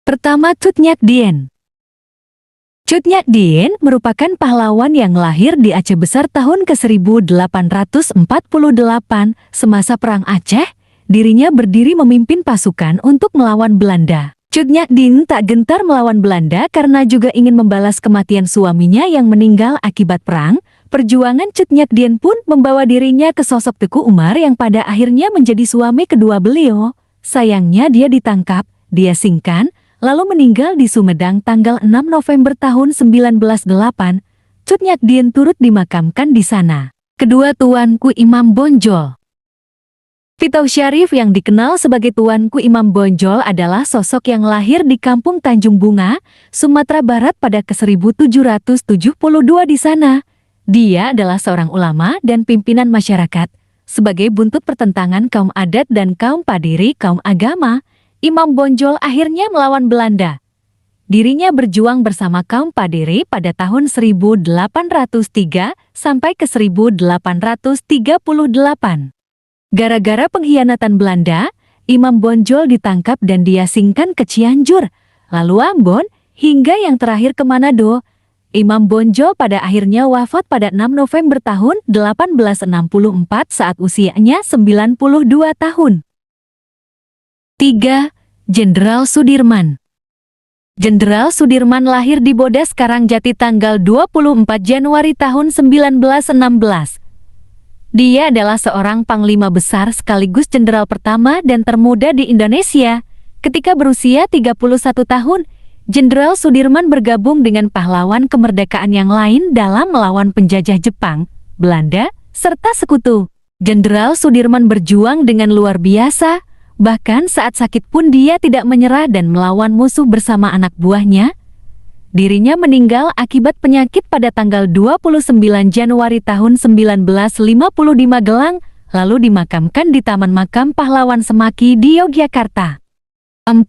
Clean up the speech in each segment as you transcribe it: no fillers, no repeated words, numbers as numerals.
Pertama, Cut Nyak Dien. Cut Nyak Dien merupakan pahlawan yang lahir di Aceh Besar tahun ke-1848. Semasa Perang Aceh, dirinya berdiri memimpin pasukan untuk melawan Belanda. Cut Nyak Dien tak gentar melawan Belanda karena juga ingin membalas kematian suaminya yang meninggal akibat perang. Perjuangan Cut Nyak Dien pun membawa dirinya ke sosok Teku Umar yang pada akhirnya menjadi suami kedua beliau. Sayangnya dia ditangkap, diasingkan, lalu meninggal di Sumedang tanggal 6 November tahun 1908. Cut Nyak Dien turut dimakamkan di sana. Kedua, Tuanku Imam Bonjol. Fitau Syarif yang dikenal sebagai Tuanku Imam Bonjol adalah sosok yang lahir di Kampung Tanjung Bunga, Sumatera Barat pada ke-1772 di sana. Dia adalah seorang ulama dan pimpinan masyarakat. Sebagai buntut pertentangan kaum adat dan kaum padiri kaum agama, Imam Bonjol akhirnya melawan Belanda. Dirinya berjuang bersama kaum padiri pada tahun 1803 sampai ke 1838. Gara-gara pengkhianatan Belanda, Imam Bonjol ditangkap dan diasingkan ke Cianjur, lalu Ambon, hingga yang terakhir ke Manado. Imam Bonjol pada akhirnya wafat pada 6 November tahun 1864 saat usianya 92 tahun. 3. Jenderal Sudirman. Jenderal Sudirman lahir di Bodas Karangjati tanggal 24 Januari tahun 1916. Dia adalah seorang panglima besar sekaligus jenderal pertama dan termuda di Indonesia. Ketika berusia 31 tahun, Jenderal Sudirman bergabung dengan pahlawan kemerdekaan yang lain dalam melawan penjajah Jepang, Belanda, serta sekutu. Jenderal Sudirman berjuang dengan luar biasa, bahkan saat sakit pun dia tidak menyerah dan melawan musuh bersama anak buahnya. Dirinya meninggal akibat penyakit pada tanggal 29 Januari tahun 1950 di Magelang, lalu dimakamkan di Taman Makam Pahlawan Semaki di Yogyakarta. 4.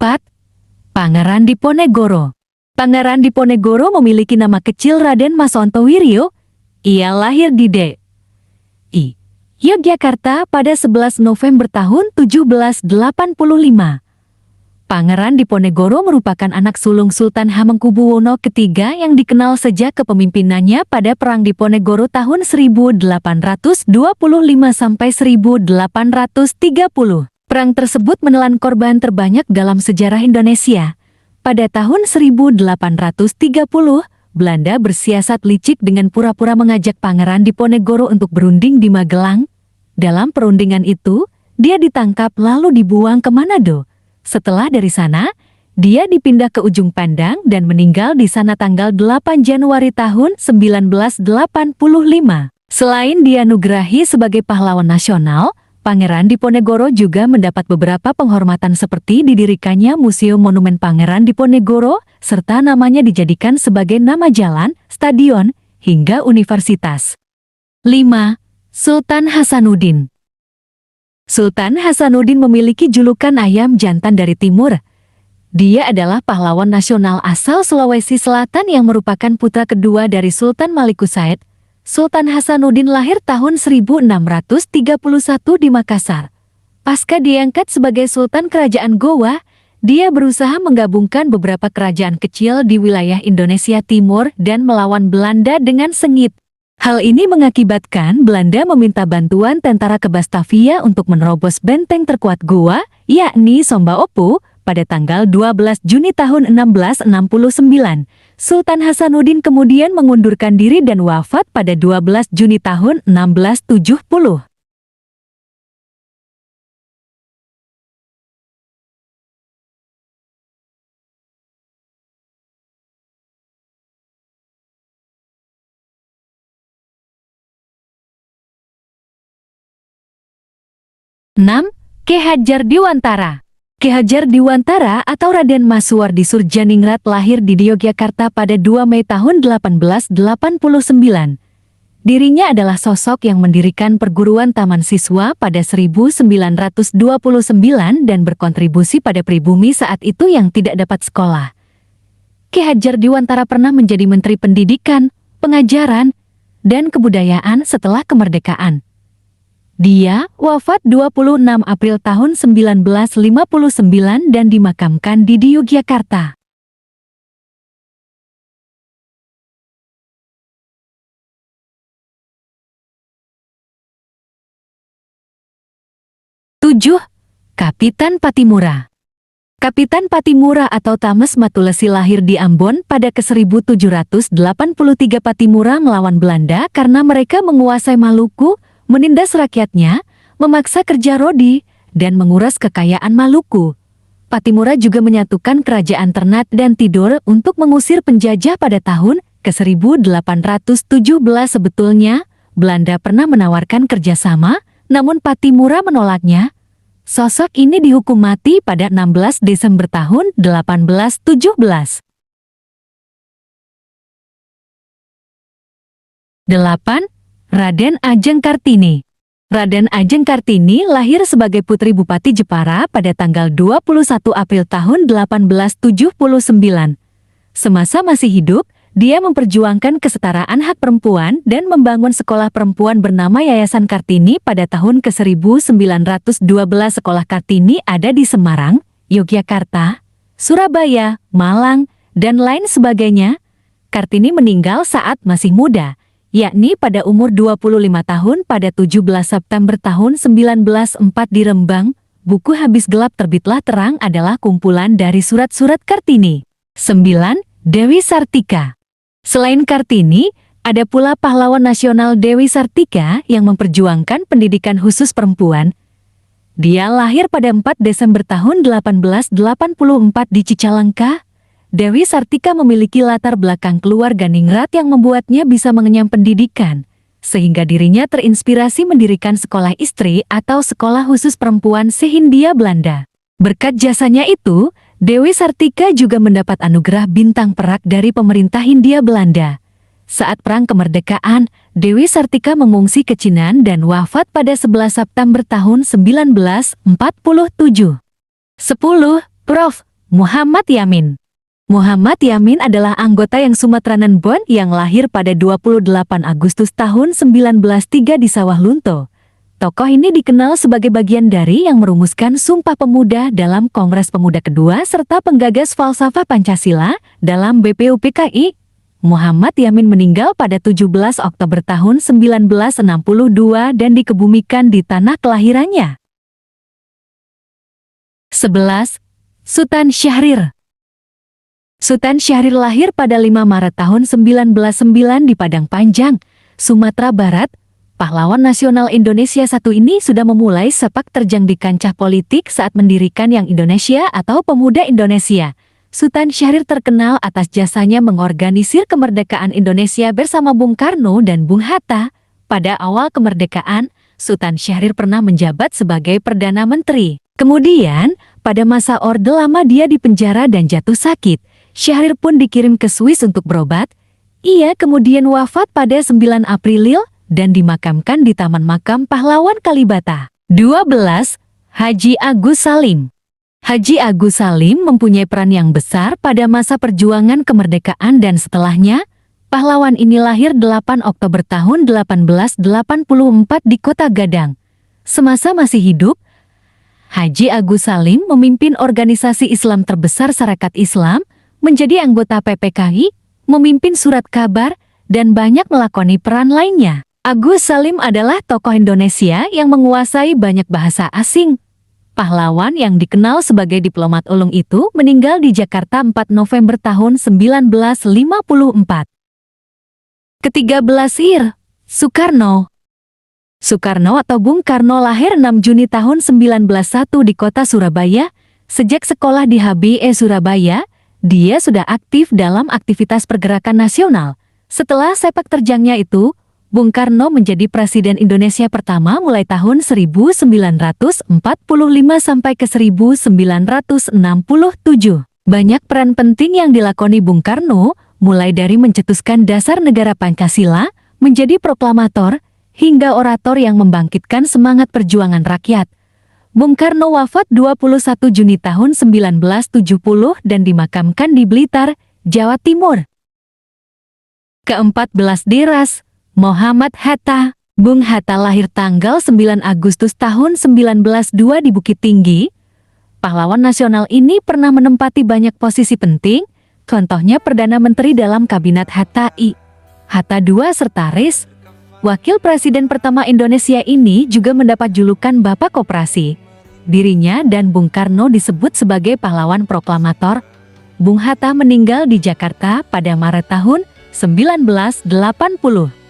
Pangeran Diponegoro. Pangeran Diponegoro memiliki nama kecil Raden Masonto Wiryo. Ia lahir di D.I. Yogyakarta pada 11 November tahun 1785. Pangeran Diponegoro merupakan anak sulung Sultan Hamengkubuwono III yang dikenal sejak kepemimpinannya pada Perang Diponegoro tahun 1825 sampai 1830. Perang tersebut menelan korban terbanyak dalam sejarah Indonesia. Pada tahun 1830, Belanda bersiasat licik dengan pura-pura mengajak Pangeran Diponegoro untuk berunding di Magelang. Dalam perundingan itu, dia ditangkap lalu dibuang ke Manado. Setelah dari sana, dia dipindah ke Ujung Pandang dan meninggal di sana tanggal 8 Januari tahun 1985. Selain dianugerahi sebagai pahlawan nasional, Pangeran Diponegoro juga mendapat beberapa penghormatan seperti didirikannya Museum Monumen Pangeran Diponegoro, serta namanya dijadikan sebagai nama jalan, stadion, hingga universitas. 5. Sultan Hasanuddin. Sultan Hasanuddin memiliki julukan ayam jantan dari timur. Dia adalah pahlawan nasional asal Sulawesi Selatan yang merupakan putra kedua dari Sultan Maliku Said. Sultan Hasanuddin lahir tahun 1631 di Makassar. Pasca diangkat sebagai Sultan Kerajaan Gowa, dia berusaha menggabungkan beberapa kerajaan kecil di wilayah Indonesia Timur dan melawan Belanda dengan sengit. Hal ini mengakibatkan Belanda meminta bantuan tentara ke Batavia untuk menerobos benteng terkuat Gowa, yakni Somba Opu, pada tanggal 12 Juni tahun 1669. Sultan Hasanuddin kemudian mengundurkan diri dan wafat pada 12 Juni tahun 1670. Enam, Ki Hajar Dewantara. Ki Hajar Dewantara atau Raden Masuwardi Surjaningrat lahir di Yogyakarta pada 2 Mei tahun 1889. Dirinya adalah sosok yang mendirikan perguruan taman siswa pada 1929 dan berkontribusi pada pribumi saat itu yang tidak dapat sekolah. Ki Hajar Dewantara pernah menjadi Menteri Pendidikan, Pengajaran, dan Kebudayaan setelah kemerdekaan. Dia wafat 26 April tahun 1959 dan dimakamkan di Yogyakarta. Tujuh, Kapitan Patimura. Kapitan Patimura atau Thames Matulesi lahir di Ambon pada ke-1783. Patimura melawan Belanda karena mereka menguasai Maluku, menindas rakyatnya, memaksa kerja rodi, dan menguras kekayaan Maluku. Patimura juga menyatukan kerajaan Ternate dan Tidore untuk mengusir penjajah pada tahun ke-1817. Sebetulnya, Belanda pernah menawarkan kerjasama, namun Patimura menolaknya. Sosok ini dihukum mati pada 16 Desember tahun 1817. 8. Raden Ajeng Kartini. Raden Ajeng Kartini lahir sebagai putri Bupati Jepara pada tanggal 21 April tahun 1879. Semasa masih hidup, dia memperjuangkan kesetaraan hak perempuan dan membangun sekolah perempuan bernama Yayasan Kartini pada tahun ke-1912. Sekolah Kartini ada di Semarang, Yogyakarta, Surabaya, Malang, dan lain sebagainya. Kartini meninggal saat masih muda, yakni pada umur 25 tahun pada 17 September tahun 1904 di Rembang. Buku Habis Gelap Terbitlah Terang adalah kumpulan dari surat-surat Kartini. 9. Dewi Sartika. Selain Kartini, ada pula pahlawan nasional Dewi Sartika yang memperjuangkan pendidikan khusus perempuan. Dia lahir pada 4 Desember tahun 1884 di Cicalengka. Dewi Sartika memiliki latar belakang keluarga ningrat yang membuatnya bisa mengenyam pendidikan, sehingga dirinya terinspirasi mendirikan sekolah istri atau sekolah khusus perempuan se-Hindia Belanda. Berkat jasanya itu, Dewi Sartika juga mendapat anugerah bintang perak dari pemerintah Hindia Belanda. Saat Perang Kemerdekaan, Dewi Sartika mengungsi ke Chinan dan wafat pada 11 September tahun 1947. 10. Prof. Muhammad Yamin. Muhammad Yamin adalah anggota yang Sumatranan Bon yang lahir pada 28 Agustus tahun 1903 di Sawah Lunto. Tokoh ini dikenal sebagai bagian dari yang merumuskan Sumpah Pemuda dalam Kongres Pemuda Kedua serta penggagas falsafah Pancasila dalam BPUPKI. Muhammad Yamin meninggal pada 17 Oktober tahun 1962 dan dikebumikan di tanah kelahirannya. 11. Sutan Syahrir. Sutan Syahrir lahir pada 5 Maret tahun 1909 di Padang Panjang, Sumatera Barat. Pahlawan nasional Indonesia satu ini sudah memulai sepak terjang di kancah politik saat mendirikan Yang Indonesia atau Pemuda Indonesia. Sutan Syahrir terkenal atas jasanya mengorganisir kemerdekaan Indonesia bersama Bung Karno dan Bung Hatta. Pada awal kemerdekaan, Sutan Syahrir pernah menjabat sebagai Perdana Menteri. Kemudian, pada masa Orde Lama dia dipenjara dan jatuh sakit. Syahrir pun dikirim ke Swiss untuk berobat. Ia kemudian wafat pada 9 April dan dimakamkan di Taman Makam Pahlawan Kalibata. 12. Haji Agus Salim. Haji Agus Salim mempunyai peran yang besar pada masa perjuangan kemerdekaan dan setelahnya. Pahlawan ini lahir 8 Oktober tahun 1884 di Kota Gadang. Semasa masih hidup, Haji Agus Salim memimpin organisasi Islam terbesar Sarekat Islam, menjadi anggota PPKI, memimpin surat kabar, dan banyak melakoni peran lainnya. Agus Salim adalah tokoh Indonesia yang menguasai banyak bahasa asing. Pahlawan yang dikenal sebagai diplomat ulung itu meninggal di Jakarta 4 November tahun 1954. 13. Soekarno. Soekarno atau Bung Karno lahir 6 Juni tahun 1901 di kota Surabaya. Sejak sekolah di HBE Surabaya, dia sudah aktif dalam aktivitas pergerakan nasional. Setelah sepak terjangnya itu, Bung Karno menjadi Presiden Indonesia pertama mulai tahun 1945 sampai ke 1967. Banyak peran penting yang dilakoni Bung Karno, mulai dari mencetuskan dasar negara Pancasila, menjadi proklamator, hingga orator yang membangkitkan semangat perjuangan rakyat. Bung Karno wafat 21 Juni tahun 1970 dan dimakamkan di Blitar, Jawa Timur. 14. Diras Muhammad Hatta. Bung Hatta lahir tanggal 9 Agustus tahun 1902 di Bukit Tinggi. Pahlawan nasional ini pernah menempati banyak posisi penting, contohnya Perdana Menteri dalam Kabinet Hatta I, Hatta II serta RIS. Wakil Presiden pertama Indonesia ini juga mendapat julukan Bapak Koperasi. Dirinya dan Bung Karno disebut sebagai pahlawan proklamator. Bung Hatta meninggal di Jakarta pada Maret tahun 1980.